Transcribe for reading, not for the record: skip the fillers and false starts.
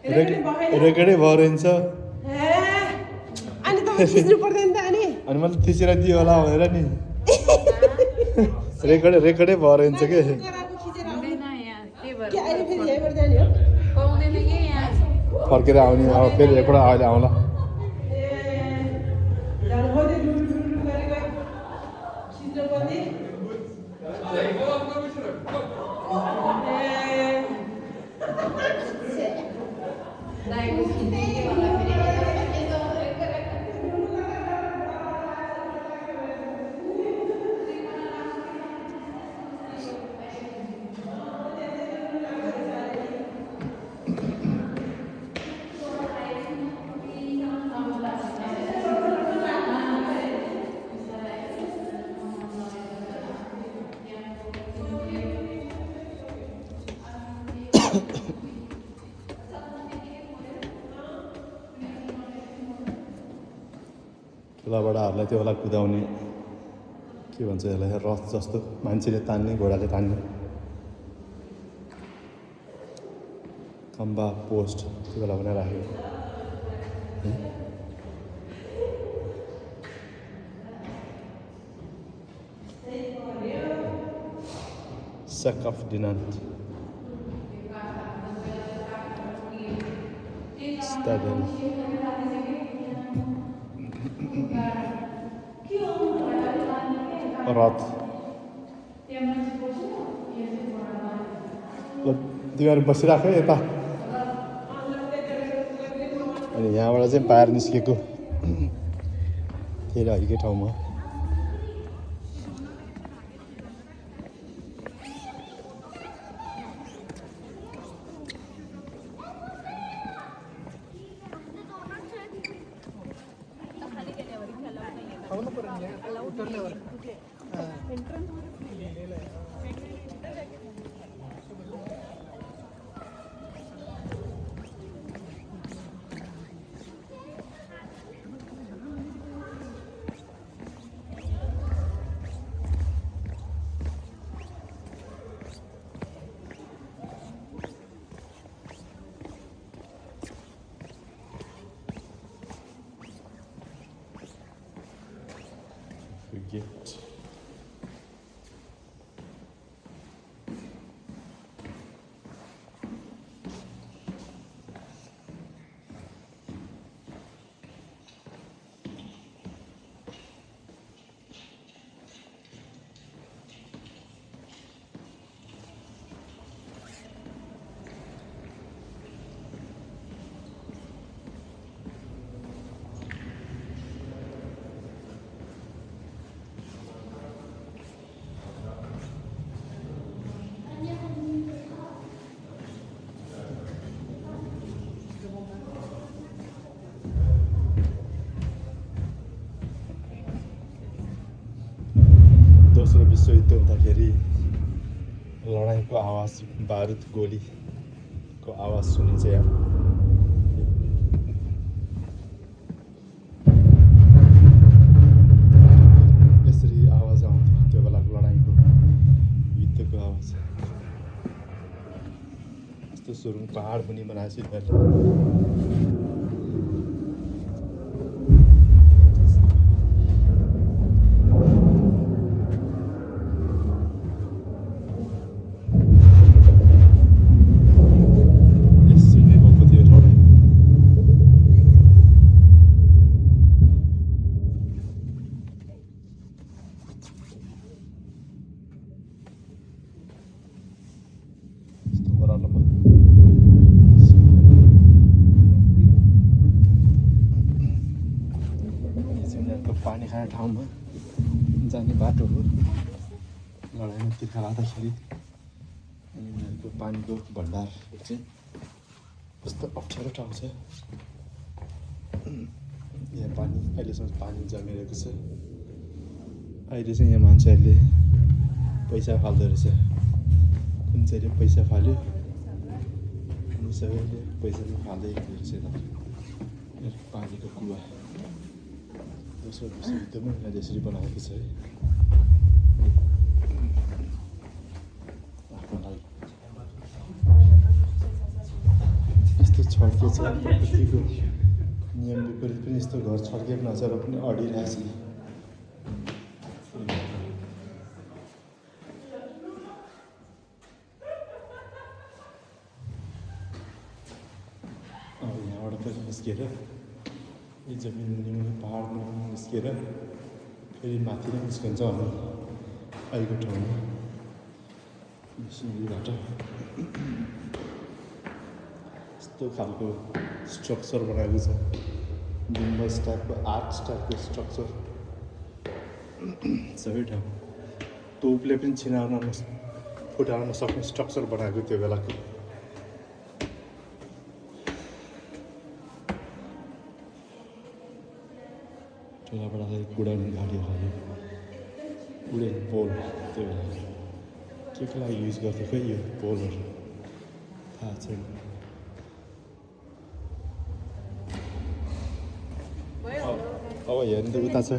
रेकर्डै भयो रहन्छ अनि तपाईँ खिच्नु पर्दैन त अनि मैले थिचेर दियो होला भनेर नि रेकर्डै भयो रहन्छ के फर्केर आउने अब फेरि एकपल्ट अहिले आउँला ठुलाबडाहरूलाई त्यो बेला कुदाउने के भन्छ यसलाई रथ जस्तो मान्छेले तान्ने घोडाले तान्ने खम्बा पोस्ट त्यो बेला बनाएर राखेको Sack of Dinant Stadel रथ तिमीहरू बसिराख है यता अनि यहाँबाट चाहिँ बाहिर निस्केको त्यही अहिलेकै ठाउँमा forget. दोस्रो विश्वयुद्ध हुँदाखेरि लडाइँको आवाज बारुद गोलीको आवाज सुनिन्छ यहाँ यसरी आवाज आउँथ्यो त्यो बेलाको लडाइँको युद्धको आवाज यस्तो सुरुङ पहाड पनि बनाएछ पानी खाने ठाउँमा जाने बाटो हो लडाइँमा तिर्खा लाग्दाखेरि अनि उनीहरूको पानीको भण्डार चाहिँ कस्तो अप्ठ्यारो ठाउँ छ यहाँ पानी अहिलेसम्म पानी जमिरहेको छ अहिले चाहिँ यहाँ मान्छेहरूले पैसा फाल्दो रहेछ कुन चाहिँले पैसा फाल्यो अनि सबैले पैसा पनि फाल्दै रहेछ पानीको कुवा दोस्रो विश्वयुद्धमा यिनीहरूले यसरी बनाएको छ है यस्तो छड्केछ प्रकृतिको नियम विपरीत पनि यस्तो घर छड्केको नजर पनि अडिरहेछ अब यहाँबाट पनि निस्केर यो जमिन मुनि पहाडमा निस्केर फेरि माथि नै निस्कन्छ हामी अहिलेको ठाउँमा सिँढीबाट यस्तो खालको स्ट्रक्चर बनाएको छ गुम्बज टाइपको आर्च टाइपको स्ट्रक्चर सबै ठाउँ तोपले पनि छिनाउन फुटाउन सक्ने स्ट्रक्चर बनाएको त्यो बेलाको ठुलाबडाले उडाउने गाडीहरू उडेन पोल त्यो बेला के लागि युज गर्थ्यो खै यो पोलहरू थाहा छैन अब हेर्नु त उता छ